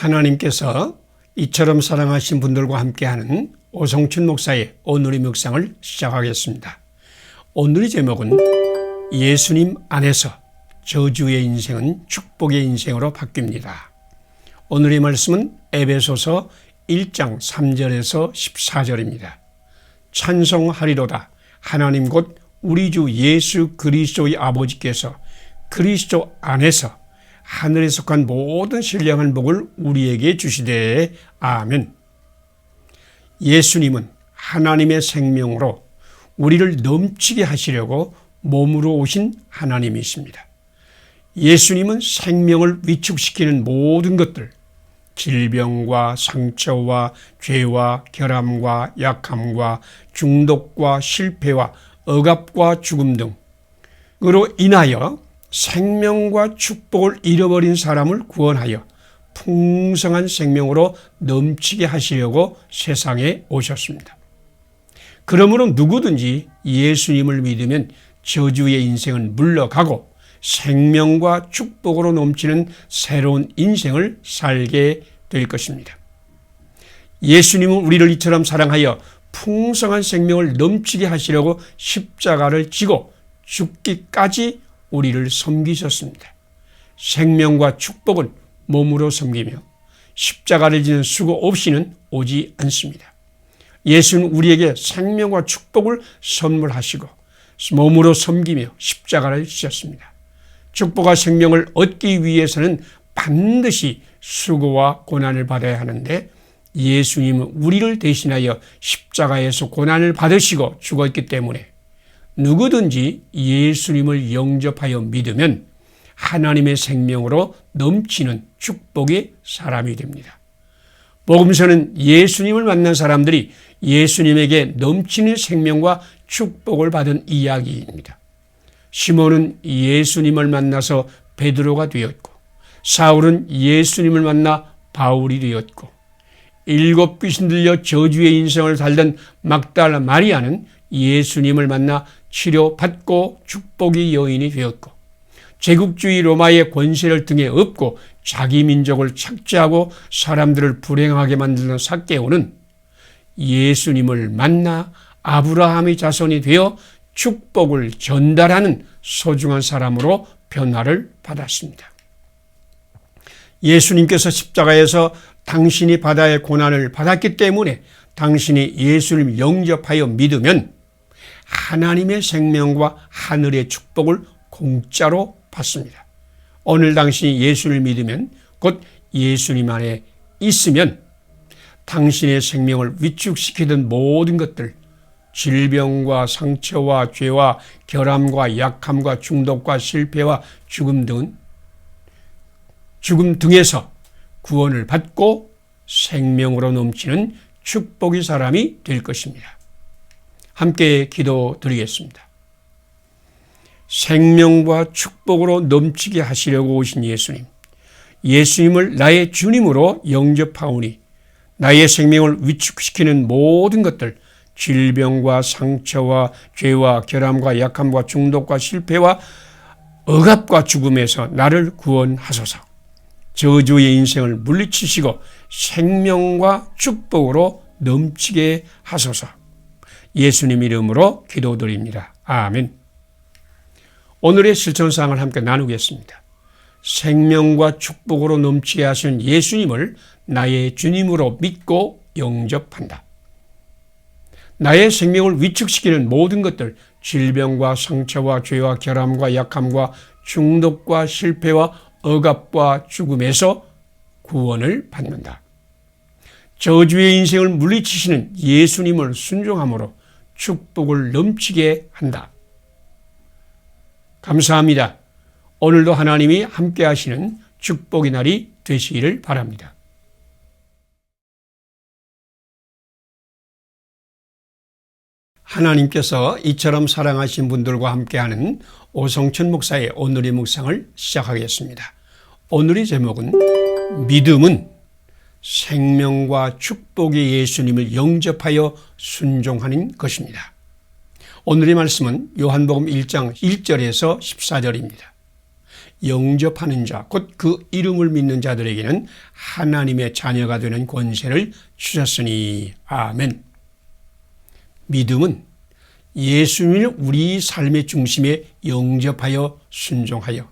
하나님께서 이처럼 사랑하신 분들과 함께하는 오성춘 목사의 오늘의 묵상을 시작하겠습니다. 오늘의 제목은 예수님 안에서 저주의 인생은 축복의 인생으로 바뀝니다. 오늘의 말씀은 에베소서 1장 3절에서 14절입니다. 찬송하리로다. 하나님 곧 우리 주 예수 그리스도의 아버지께서 그리스도 안에서 하늘에 속한 모든 신령한 복을 우리에게 주시되 아멘. 예수님은 하나님의 생명으로 우리를 넘치게 하시려고 몸으로 오신 하나님이십니다. 예수님은 생명을 위축시키는 모든 것들, 질병과 상처와 죄와 결함과 약함과 중독과 실패와 억압과 죽음 등으로 인하여 생명과 축복을 잃어버린 사람을 구원하여 풍성한 생명으로 넘치게 하시려고 세상에 오셨습니다. 그러므로 누구든지 예수님을 믿으면 저주의 인생은 물러가고 생명과 축복으로 넘치는 새로운 인생을 살게 될 것입니다. 예수님은 우리를 이처럼 사랑하여 풍성한 생명을 넘치게 하시려고 십자가를 지고 죽기까지 우리를 섬기셨습니다. 생명과 축복은 몸으로 섬기며 십자가를 지는 수고 없이는 오지 않습니다. 예수는 우리에게 생명과 축복을 선물하시고 몸으로 섬기며 십자가를 지셨습니다. 축복과 생명을 얻기 위해서는 반드시 수고와 고난을 받아야 하는데 예수님은 우리를 대신하여 십자가에서 고난을 받으시고 죽었기 때문에 누구든지 예수님을 영접하여 믿으면 하나님의 생명으로 넘치는 축복의 사람이 됩니다. 복음서는 예수님을 만난 사람들이 예수님에게 넘치는 생명과 축복을 받은 이야기입니다. 시몬은 예수님을 만나서 베드로가 되었고, 사울은 예수님을 만나 바울이 되었고, 7 귀신 들려 저주의 인생을 살던 막달라 마리아는 예수님을 만나 치료받고 축복의 여인이 되었고, 제국주의 로마의 권세를 등에 업고 자기 민족을 착취하고 사람들을 불행하게 만드는 삭개오는 예수님을 만나 아브라함의 자손이 되어 축복을 전달하는 소중한 사람으로 변화를 받았습니다. 예수님께서 십자가에서 당신이 바다의 고난을 받았기 때문에 당신이 예수님을 영접하여 믿으면 하나님의 생명과 하늘의 축복을 공짜로 받습니다. 오늘 당신이 예수를 믿으면, 곧 예수님 안에 있으면 당신의 생명을 위축시키던 모든 것들, 질병과 상처와 죄와 결함과 약함과 중독과 실패와 죽음 등에서 구원을 받고 생명으로 넘치는 축복의 사람이 될 것입니다. 함께 기도드리겠습니다. 생명과 축복으로 넘치게 하시려고 오신 예수님, 예수님을 나의 주님으로 영접하오니 나의 생명을 위축시키는 모든 것들, 질병과 상처와 죄와 결함과 약함과 중독과 실패와 억압과 죽음에서 나를 구원하소서. 저주의 인생을 물리치시고 생명과 축복으로 넘치게 하소서. 예수님 이름으로 기도드립니다. 아멘. 오늘의 실천사항을 함께 나누겠습니다. 생명과 축복으로 넘치게 하신 예수님을 나의 주님으로 믿고 영접한다. 나의 생명을 위축시키는 모든 것들, 질병과 상처와 죄와 결함과 약함과 중독과 실패와 억압과 죽음에서 구원을 받는다. 저주의 인생을 물리치시는 예수님을 순종함으로 축복을 넘치게 한다. 감사합니다. 오늘도 하나님이 함께 하시는 축복의 날이 되시기를 바랍니다. 하나님께서 이처럼 사랑하신 분들과 함께하는 오성춘 목사의 오늘의 묵상을 시작하겠습니다. 오늘의 제목은 믿음은 생명과 축복의 예수님을 영접하여 순종하는 것입니다. 오늘의 말씀은 요한복음 1장 1절에서 14절입니다. 영접하는 자, 곧 그 이름을 믿는 자들에게는 하나님의 자녀가 되는 권세를 주셨으니. 아멘. 믿음은 예수님을 우리 삶의 중심에 영접하여 순종하여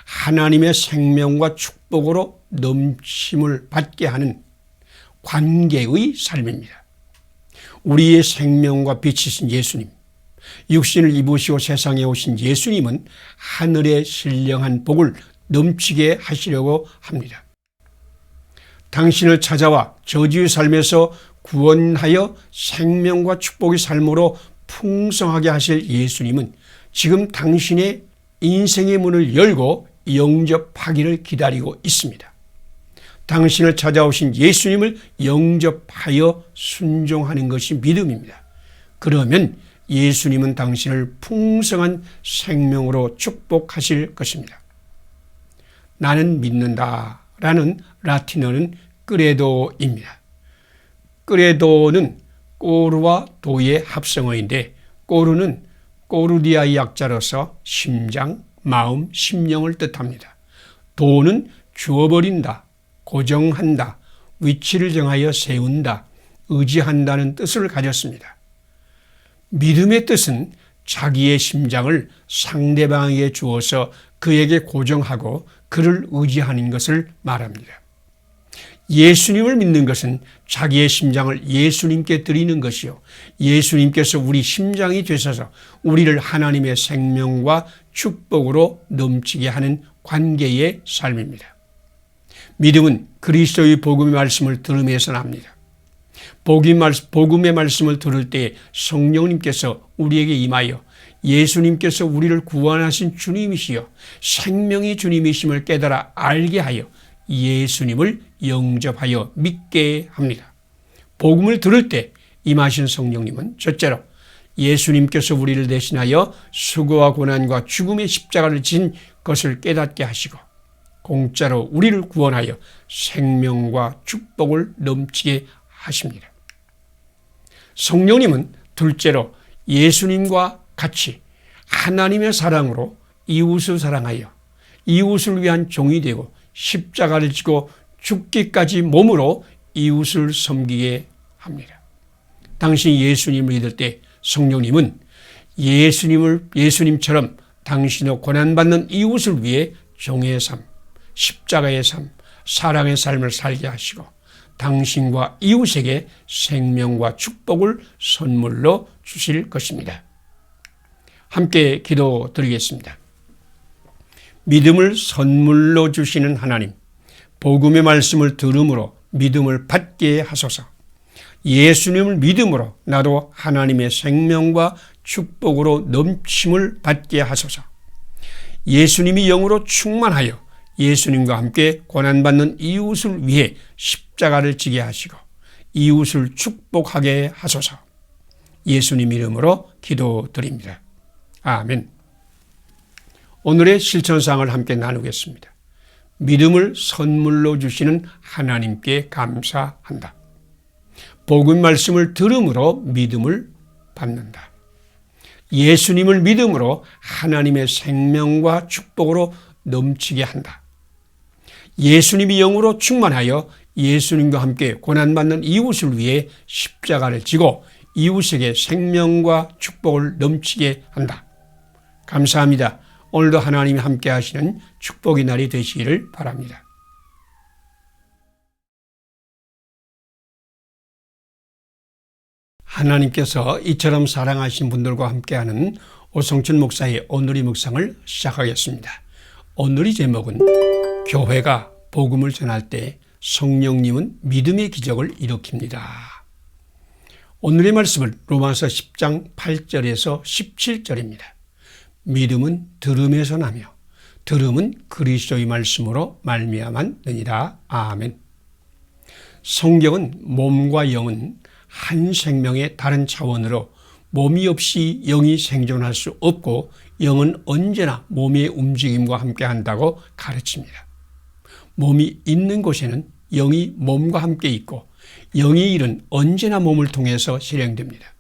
하나님의 생명과 축복으로 넘침을 받게 하는 관계의 삶입니다. 우리의 생명과 빛이신 예수님, 육신을 입으시고 세상에 오신 예수님은 하늘의 신령한 복을 넘치게 하시려고 합니다. 당신을 찾아와 저주의 삶에서 구원하여 생명과 축복의 삶으로 풍성하게 하실 예수님은 지금 당신의 인생의 문을 열고 영접하기를 기다리고 있습니다. 당신을 찾아오신 예수님을 영접하여 순종하는 것이 믿음입니다. 그러면 예수님은 당신을 풍성한 생명으로 축복하실 것입니다. 나는 믿는다라는 라틴어는 크레도입니다. 크레도는 꼬르와 도의 합성어인데, 꼬르는 꼬르디아의 약자로서 심장, 마음, 심령을 뜻합니다. 도는 주어버린다, 고정한다, 위치를 정하여 세운다, 의지한다는 뜻을 가졌습니다. 믿음의 뜻은 자기의 심장을 상대방에게 주어서 그에게 고정하고 그를 의지하는 것을 말합니다. 예수님을 믿는 것은 자기의 심장을 예수님께 드리는 것이요, 예수님께서 우리 심장이 되셔서 우리를 하나님의 생명과 축복으로 넘치게 하는 관계의 삶입니다. 믿음은 그리스도의 복음의 말씀을 들음에서 납니다. 복음의 말씀을 들을 때 성령님께서 우리에게 임하여 예수님께서 우리를 구원하신 주님이시여 생명의 주님이심을 깨달아 알게 하여 예수님을 영접하여 믿게 합니다. 복음을 들을 때 임하신 성령님은 첫째로 예수님께서 우리를 대신하여 수고와 고난과 죽음의 십자가를 진 것을 깨닫게 하시고 공짜로 우리를 구원하여 생명과 축복을 넘치게 하십니다. 성령님은 둘째로 예수님과 같이 하나님의 사랑으로 이웃을 사랑하여 이웃을 위한 종이 되고 십자가를 지고 죽기까지 몸으로 이웃을 섬기게 합니다. 당신이 예수님을 믿을 때 성령님은 예수님처럼 당신의 고난받는 이웃을 위해 종의 삶, 십자가의 삶, 사랑의 삶을 살게 하시고 당신과 이웃에게 생명과 축복을 선물로 주실 것입니다. 함께 기도드리겠습니다. 믿음을 선물로 주시는 하나님, 복음의 말씀을 들음으로 믿음을 받게 하소서. 예수님을 믿음으로 나도 하나님의 생명과 축복으로 넘침을 받게 하소서. 예수님이 영으로 충만하여 예수님과 함께 고난받는 이웃을 위해 십자가를 지게 하시고 이웃을 축복하게 하소서. 예수님 이름으로 기도드립니다. 아멘. 오늘의 실천사항을 함께 나누겠습니다. 믿음을 선물로 주시는 하나님께 감사한다. 복음 말씀을 들음으로 믿음을 받는다. 예수님을 믿음으로 하나님의 생명과 축복으로 넘치게 한다. 예수님이 영으로 충만하여 예수님과 함께 고난받는 이웃을 위해 십자가를 지고 이웃에게 생명과 축복을 넘치게 한다. 감사합니다. 오늘도 하나님이 함께 하시는 축복의 날이 되시기를 바랍니다. 하나님께서 이처럼 사랑하신 분들과 함께하는 오성춘 목사의 오늘의 묵상을 시작하겠습니다. 오늘의 제목은 교회가 복음을 전할 때 성령님은 믿음의 기적을 일으킵니다. 오늘의 말씀은 로마서 10장 8절에서 17절입니다. 믿음은 들음에서 나며 들음은 그리스도의 말씀으로 말미암았느니라. 아멘. 성경은 몸과 영은 한 생명의 다른 차원으로 몸이 없이 영이 생존할 수 없고 영은 언제나 몸의 움직임과 함께 한다고 가르칩니다. 몸이 있는 곳에는 영이 몸과 함께 있고 영의 일은 언제나 몸을 통해서 실행됩니다.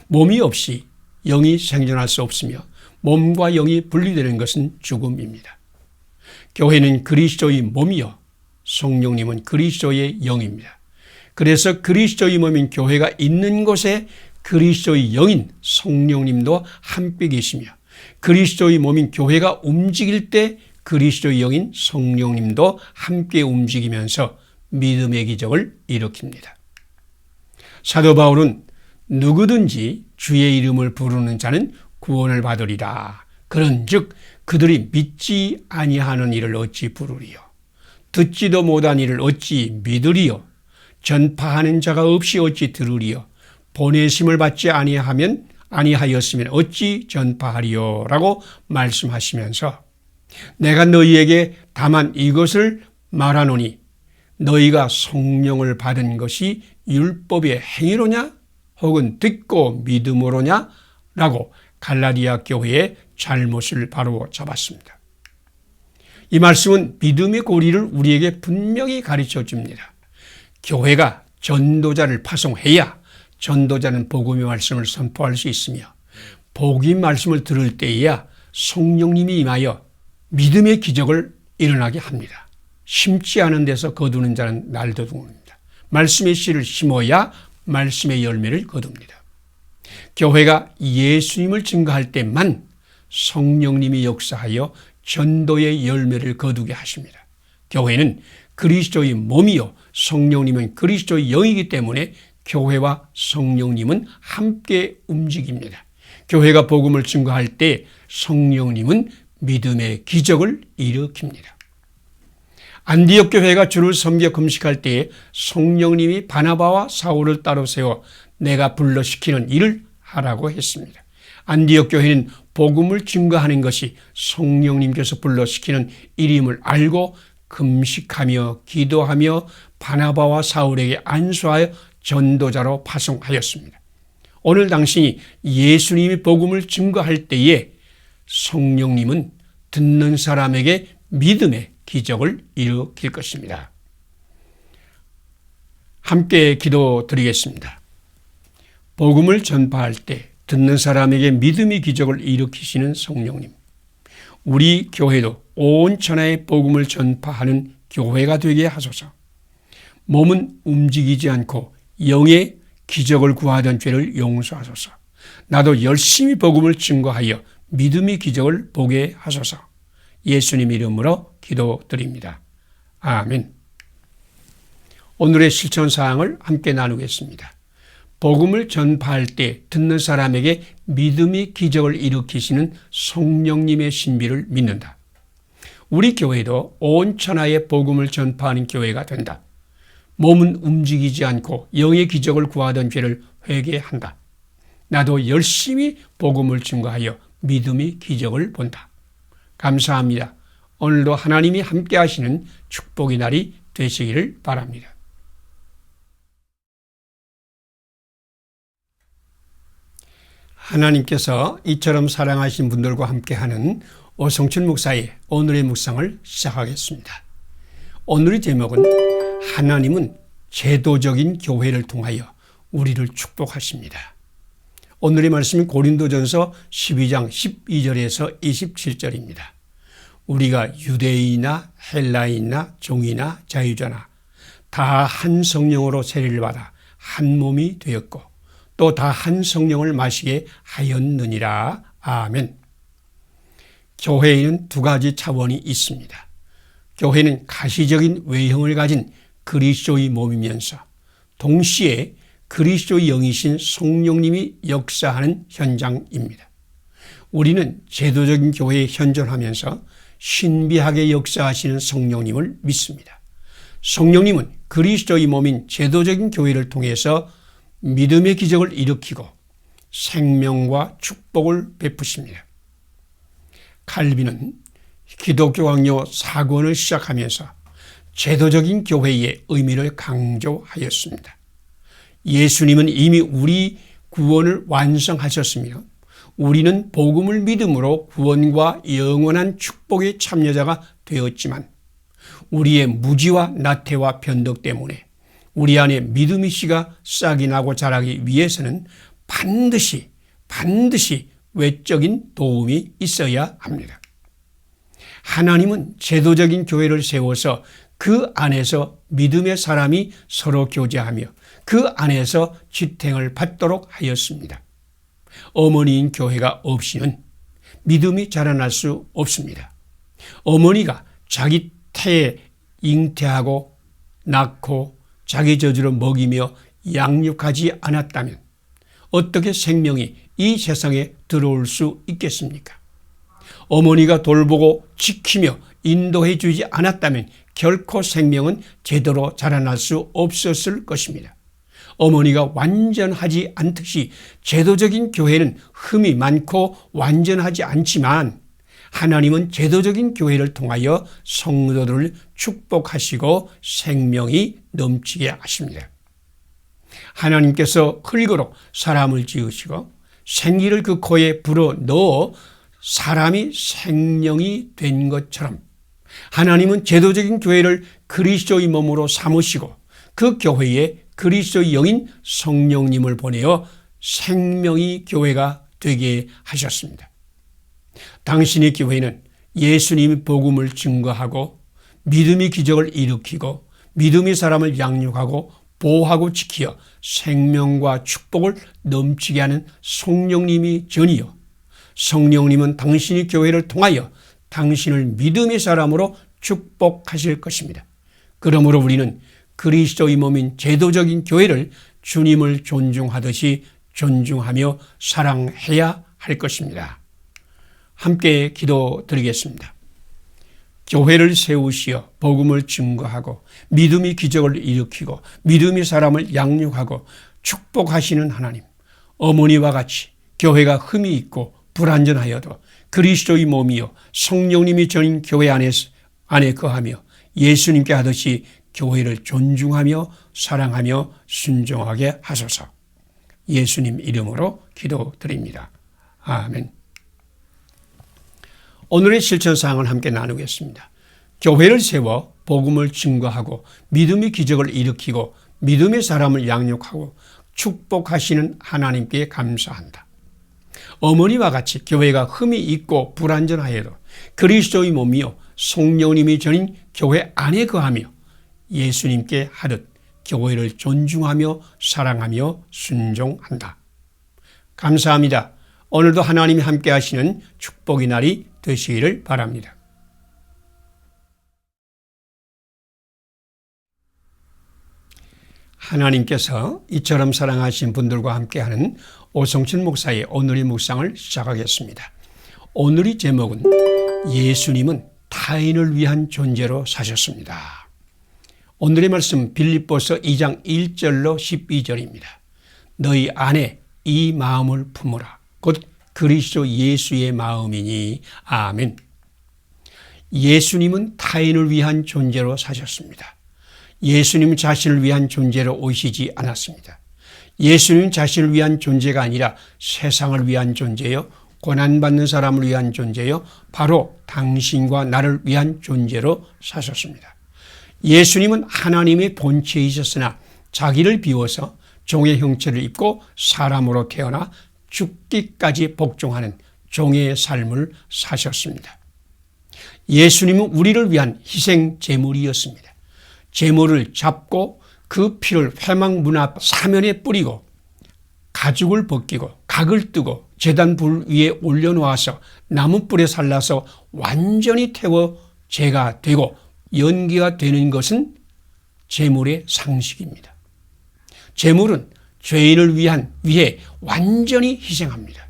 몸이 없이 영이 생존할 수 없으며 몸과 영이 분리되는 것은 죽음입니다. 교회는 그리스도의 몸이요 성령님은 그리스도의 영입니다. 그래서 그리스도의 몸인 교회가 있는 곳에 그리스도의 영인 성령님도 함께 계시며 그리스도의 몸인 교회가 움직일 때 그리스도의 영인 성령님도 함께 움직이면서 믿음의 기적을 일으킵니다. 사도 바울은 누구든지 주의 이름을 부르는 자는 구원을 받으리라. 그런즉 그들이 믿지 아니하는 이를 어찌 부르리요? 듣지도 못한 이를 어찌 믿으리요? 전파하는 자가 없이 어찌 들으리요? 보내심을 받지 아니하였으면 어찌 전파하리요? 라고 말씀하시면서 내가 너희에게 다만 이것을 말하노니 너희가 성령을 받은 것이 율법의 행위로냐? 혹은 듣고 믿음으로냐? 라고 갈라디아 교회의 잘못을 바로 잡았습니다. 이 말씀은 믿음의 고리를 우리에게 분명히 가르쳐 줍니다. 교회가 전도자를 파송해야 전도자는 복음의 말씀을 선포할 수 있으며 복음 말씀을 들을 때에야 성령님이 임하여 믿음의 기적을 일어나게 합니다. 심지 않은 데서 거두는 자는 날도둑입니다. 말씀의 씨를 심어야 말씀의 열매를 거둡니다. 교회가 예수님을 증거할 때만 성령님이 역사하여 전도의 열매를 거두게 하십니다. 교회는 그리스도의 몸이요 성령님은 그리스도의 영이기 때문에 교회와 성령님은 함께 움직입니다. 교회가 복음을 증거할 때 성령님은 믿음의 기적을 일으킵니다. 안디옥 교회가 주를 섬겨 금식할 때에 성령님이 바나바와 사울을 따로 세워 내가 불러시키는 일을 하라고 했습니다. 안디옥 교회는 복음을 증거하는 것이 성령님께서 불러시키는 일임을 알고 금식하며 기도하며 바나바와 사울에게 안수하여 전도자로 파송하였습니다. 오늘 당신이 예수님이 복음을 증거할 때에 성령님은 듣는 사람에게 믿음의 기적을 일으킬 것입니다. 함께 기도드리겠습니다. 복음을 전파할 때 듣는 사람에게 믿음의 기적을 일으키시는 성령님, 우리 교회도 온 천하에 복음을 전파하는 교회가 되게 하소서. 몸은 움직이지 않고 영의 기적을 구하던 죄를 용서하소서. 나도 열심히 복음을 증거하여 믿음의 기적을 보게 하소서. 예수님 이름으로 기도드립니다. 아멘. 오늘의 실천사항을 함께 나누겠습니다. 복음을 전파할 때 듣는 사람에게 믿음의 기적을 일으키시는 성령님의 신비를 믿는다. 우리 교회도 온 천하에 복음을 전파하는 교회가 된다. 몸은 움직이지 않고 영의 기적을 구하던 죄를 회개한다. 나도 열심히 복음을 증거하여 믿음의 기적을 본다. 감사합니다. 오늘도 하나님이 함께 하시는 축복의 날이 되시기를 바랍니다. 하나님께서 이처럼 사랑하신 분들과 함께하는 오성춘 목사의 오늘의 묵상을 시작하겠습니다. 오늘의 제목은 하나님은 제도적인 교회를 통하여 우리를 축복하십니다. 오늘의 말씀은 고린도전서 12장 12절에서 27절입니다. 우리가 유대인이나 헬라인이나 종이나 자유자나 다 한 성령으로 세례를 받아 한 몸이 되었고 또 다 한 성령을 마시게 하였느니라. 아멘. 교회에는 두 가지 차원이 있습니다. 교회는 가시적인 외형을 가진 그리스도의 몸이면서 동시에 그리스도의 영이신 성령님이 역사하는 현장입니다. 우리는 제도적인 교회에 현존하면서 신비하게 역사하시는 성령님을 믿습니다. 성령님은 그리스도의 몸인 제도적인 교회를 통해서 믿음의 기적을 일으키고 생명과 축복을 베푸십니다. 칼빈은 기독교 강요 4권을 시작하면서 제도적인 교회의 의미를 강조하였습니다. 예수님은 이미 우리 구원을 완성하셨으며 우리는 복음을 믿음으로 구원과 영원한 축복의 참여자가 되었지만 우리의 무지와 나태와 변덕 때문에 우리 안에 믿음의 씨가 싹이 나고 자라기 위해서는 반드시 외적인 도움이 있어야 합니다. 하나님은 제도적인 교회를 세워서 그 안에서 믿음의 사람이 서로 교제하며 그 안에서 지탱을 받도록 하였습니다. 어머니인 교회가 없이는 믿음이 자라날 수 없습니다. 어머니가 자기 태에 잉태하고 낳고 자기 젖으로 먹이며 양육하지 않았다면 어떻게 생명이 이 세상에 들어올 수 있겠습니까? 어머니가 돌보고 지키며 인도해 주지 않았다면 결코 생명은 제대로 자라날 수 없었을 것입니다. 어머니가 완전하지 않듯이 제도적인 교회는 흠이 많고 완전하지 않지만 하나님은 제도적인 교회를 통하여 성도들을 축복하시고 생명이 넘치게 하십니다. 하나님께서 흙으로 사람을 지으시고 생기를 그 코에 불어 넣어 사람이 생명이 된 것처럼 하나님은 제도적인 교회를 그리스도의 몸으로 삼으시고 그 교회에 그리스도의 영인 성령님을 보내어 생명의 교회가 되게 하셨습니다. 당신의 교회는 예수님의 복음을 증거하고 믿음의 기적을 일으키고 믿음의 사람을 양육하고 보호하고 지키어 생명과 축복을 넘치게 하는 성령님이 전이요 성령님은 당신의 교회를 통하여 당신을 믿음의 사람으로 축복하실 것입니다. 그러므로 우리는 그리스도의 몸인 제도적인 교회를 주님을 존중하듯이 존중하며 사랑해야 할 것입니다. 함께 기도드리겠습니다. 교회를 세우시어 복음을 증거하고 믿음의 기적을 일으키고 믿음의 사람을 양육하고 축복하시는 하나님, 어머니와 같이 교회가 흠이 있고 불완전하여도 그리스도의 몸이요 성령님이 전인 교회 안에 거하며 예수님께 하듯이 교회를 존중하며 사랑하며 순종하게 하소서. 예수님 이름으로 기도드립니다. 아멘. 오늘의 실천사항을 함께 나누겠습니다. 교회를 세워 복음을 증거하고 믿음의 기적을 일으키고 믿음의 사람을 양육하고 축복하시는 하나님께 감사한다. 어머니와 같이 교회가 흠이 있고 불완전하여도 그리스도의 몸이요 성령님이 전인 교회 안에 거하며 예수님께 하듯 교회를 존중하며 사랑하며 순종한다. 감사합니다. 오늘도 하나님이 함께 하시는 축복의 날이 되시기를 바랍니다. 하나님께서 이처럼 사랑하신 분들과 함께하는 오성춘 목사의 오늘의 묵상을 시작하겠습니다. 오늘의 제목은 예수님은 타인을 위한 존재로 사셨습니다. 오늘의 말씀 빌립보서 2장 1절로 12절입니다. 너희 안에 이 마음을 품으라. 곧 그리스도 예수의 마음이니. 아멘. 예수님은 타인을 위한 존재로 사셨습니다. 예수님 자신을 위한 존재로 오시지 않았습니다. 예수님 자신을 위한 존재가 아니라 세상을 위한 존재요, 고난받는 사람을 위한 존재요, 바로 당신과 나를 위한 존재로 사셨습니다. 예수님은 하나님의 본체에 있었으나 자기를 비워서 종의 형체를 입고 사람으로 태어나 죽기까지 복종하는 종의 삶을 사셨습니다. 예수님은 우리를 위한 희생 제물이었습니다. 제물을 잡고 그 피를 회막 문 앞 사면에 뿌리고 가죽을 벗기고 각을 뜨고 제단 불 위에 올려놓아서 나무불에 살라서 완전히 태워 제가 되고 연기가 되는 것은 제물의 상식입니다. 제물은 죄인을 위해 완전히 희생합니다.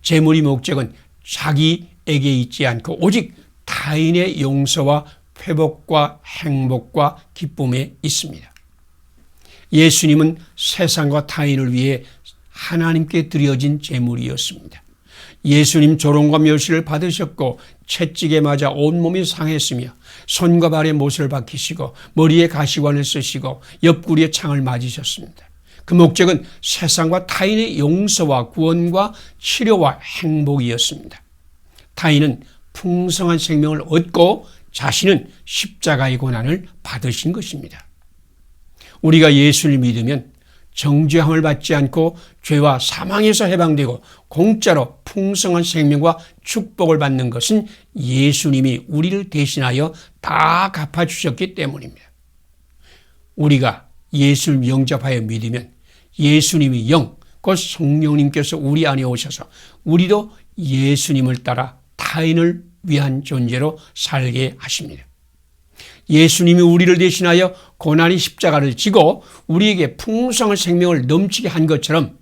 제물의 목적은 자기에게 있지 않고 오직 타인의 용서와 회복과 행복과 기쁨에 있습니다. 예수님은 세상과 타인을 위해 하나님께 드려진 제물이었습니다. 예수님 조롱과 멸시를 받으셨고 채찍에 맞아 온몸이 상했으며 손과 발에 못을 박히시고 머리에 가시관을 쓰시고 옆구리에 창을 맞으셨습니다. 그 목적은 세상과 타인의 용서와 구원과 치료와 행복이었습니다. 타인은 풍성한 생명을 얻고 자신은 십자가의 고난을 받으신 것입니다. 우리가 예수를 믿으면 정죄함을 받지 않고 죄와 사망에서 해방되고 공짜로 풍성한 생명과 축복을 받는 것은 예수님이 우리를 대신하여 다 갚아주셨기 때문입니다. 우리가 예수를 영접하여 믿으면 예수님이 영, 곧 성령님께서 우리 안에 오셔서 우리도 예수님을 따라 타인을 위한 존재로 살게 하십니다. 예수님이 우리를 대신하여 고난의 십자가를 지고 우리에게 풍성한 생명을 넘치게 한 것처럼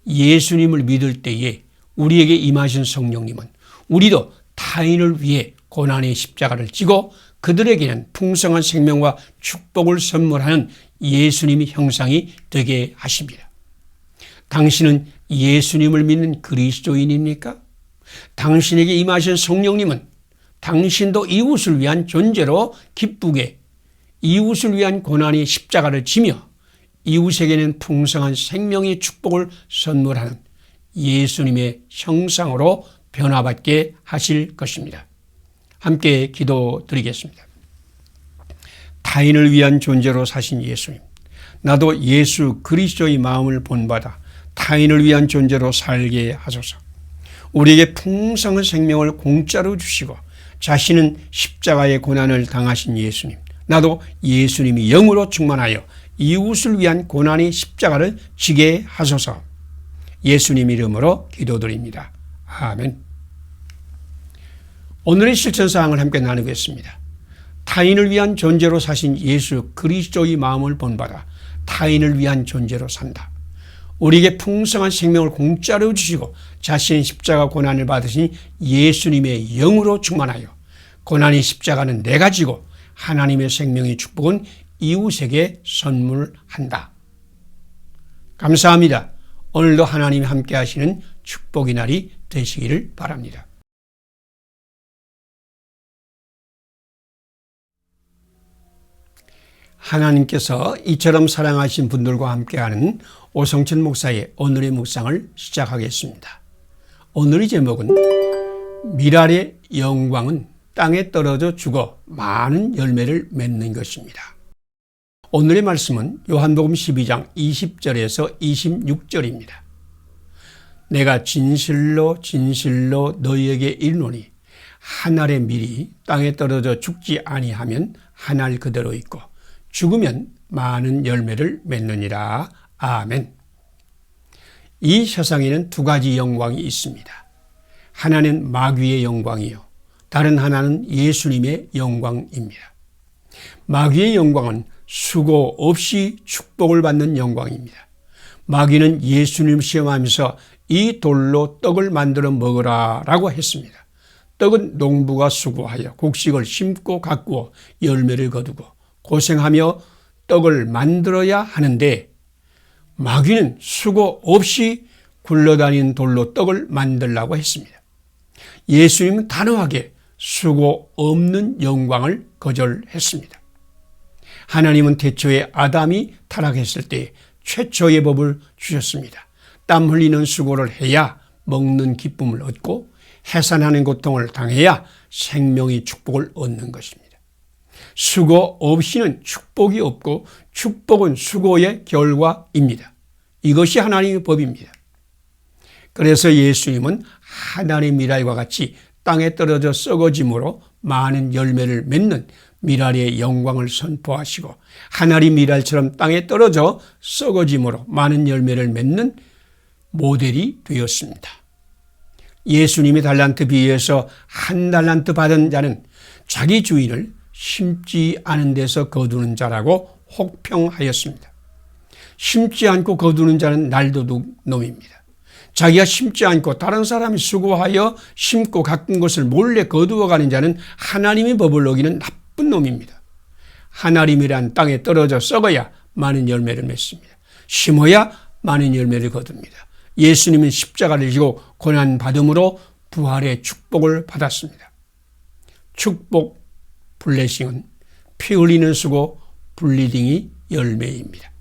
예수님을 믿을 때에 우리에게 임하신 성령님은 우리도 타인을 위해 고난의 십자가를 지고 그들에게는 풍성한 생명과 축복을 선물하는 예수님의 형상이 되게 하십니다. 당신은 예수님을 믿는 그리스도인입니까? 당신에게 임하신 성령님은 당신도 이웃을 위한 존재로 기쁘게 이웃을 위한 고난의 십자가를 지며 이웃에게는 풍성한 생명의 축복을 선물하는 예수님의 형상으로 변화받게 하실 것입니다. 함께 기도드리겠습니다. 타인을 위한 존재로 사신 예수님, 나도 예수 그리스도의 마음을 본받아 타인을 위한 존재로 살게 하소서. 우리에게 풍성한 생명을 공짜로 주시고 자신은 십자가의 고난을 당하신 예수님, 나도 예수님이 영으로 충만하여 이웃을 위한 고난의 십자가를 지게 하소서. 예수님 이름으로 기도드립니다. 아멘. 오늘의 실천사항을 함께 나누겠습니다. 타인을 위한 존재로 사신 예수 그리스도의 마음을 본받아 타인을 위한 존재로 산다. 우리에게 풍성한 생명을 공짜로 주시고 자신의 십자가 고난을 받으신 예수님의 영으로 충만하여 고난의 십자가는 내가 지고 하나님의 생명의 축복은 이웃에게 선물한다. 감사합니다. 오늘도 하나님이 함께 하시는 축복의 날이 되시기를 바랍니다. 하나님께서 이처럼 사랑하신 분들과 함께하는 오성천 목사의 오늘의 묵상을 시작하겠습니다. 오늘의 제목은 미랄의 영광은 땅에 떨어져 죽어 많은 열매를 맺는 것입니다. 오늘의 말씀은 요한복음 12장 20절에서 26절입니다. 내가 진실로 진실로 너희에게 이르노니 한 알의 밀이 땅에 떨어져 죽지 아니하면 한 알 그대로 있고 죽으면 많은 열매를 맺느니라. 아멘. 이 세상에는 두 가지 영광이 있습니다. 하나는 마귀의 영광이요, 다른 하나는 예수님의 영광입니다. 마귀의 영광은 수고 없이 축복을 받는 영광입니다. 마귀는 예수님을 시험하면서 이 돌로 떡을 만들어 먹으라 라고 했습니다. 떡은 농부가 수고하여 곡식을 심고 가꾸어 열매를 거두고 고생하며 떡을 만들어야 하는데 마귀는 수고 없이 굴러다니는 돌로 떡을 만들라고 했습니다. 예수님은 단호하게 수고 없는 영광을 거절했습니다. 하나님은 태초에 아담이 타락했을 때 최초의 법을 주셨습니다. 땀 흘리는 수고를 해야 먹는 기쁨을 얻고 해산하는 고통을 당해야 생명의 축복을 얻는 것입니다. 수고 없이는 축복이 없고 축복은 수고의 결과입니다. 이것이 하나님의 법입니다. 그래서 예수님은 하나님의 미랄과 같이 땅에 떨어져 썩어짐으로 많은 열매를 맺는 미랄의 영광을 선포하시고 하나님 미랄처럼 땅에 떨어져 썩어짐으로 많은 열매를 맺는 모델이 되었습니다. 예수님이 달란트 비유에서 한 달란트 받은 자는 자기 주인을 심지 않은 데서 거두는 자라고 혹평하였습니다. 심지 않고 거두는 자는 날도둑 놈입니다. 자기가 심지 않고 다른 사람이 수고하여 심고 가꾼 것을 몰래 거두어가는 자는 하나님의 법을 어기는 나쁜 놈입니다. 하나님이란 땅에 떨어져 썩어야 많은 열매를 맺습니다. 심어야 많은 열매를 거둡니다. 예수님은 십자가를 지고 고난받음으로 부활의 축복을 받았습니다. 축복, 블레싱은 피 흘리는 수고, 블리딩이 열매입니다.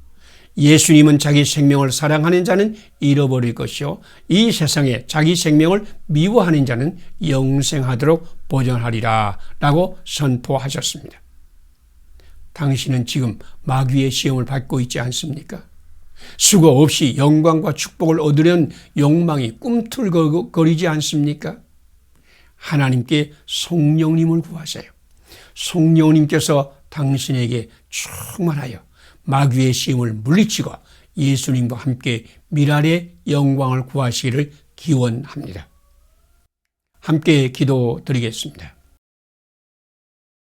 예수님은 자기 생명을 사랑하는 자는 잃어버릴 것이요 이 세상에 자기 생명을 미워하는 자는 영생하도록 보존하리라 라고 선포하셨습니다. 당신은 지금 마귀의 시험을 받고 있지 않습니까? 수고 없이 영광과 축복을 얻으려는 욕망이 꿈틀거리지 않습니까? 하나님께 성령님을 구하세요. 성령님께서 당신에게 충만하여 마귀의 시험을 물리치고 예수님과 함께 미랄의 영광을 구하시기를 기원합니다. 함께 기도드리겠습니다.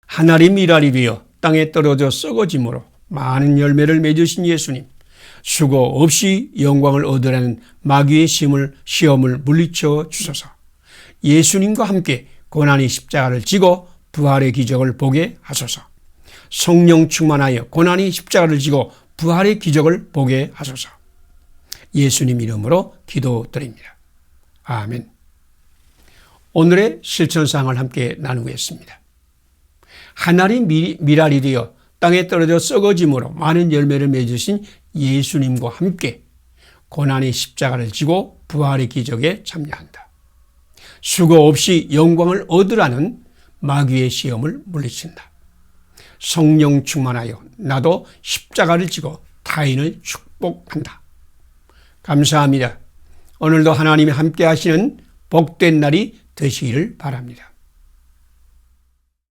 하늘의 미랄이 되어 땅에 떨어져 썩어짐으로 많은 열매를 맺으신 예수님, 수고 없이 영광을 얻으라는 마귀의 시험을 물리쳐 주소서. 예수님과 함께 고난의 십자가를 지고 부활의 기적을 보게 하소서. 성령 충만하여 고난의 십자가를 지고 부활의 기적을 보게 하소서. 예수님 이름으로 기도드립니다. 아멘. 오늘의 실천사항을 함께 나누겠습니다. 하늘의 미랄이 되어 땅에 떨어져 썩어짐으로 많은 열매를 맺으신 예수님과 함께 고난의 십자가를 지고 부활의 기적에 참여한다. 수고 없이 영광을 얻으라는 마귀의 시험을 물리친다. 성령 충만하여 나도 십자가를 지고 타인을 축복한다. 감사합니다. 오늘도 하나님이 함께 하시는 복된 날이 되시기를 바랍니다.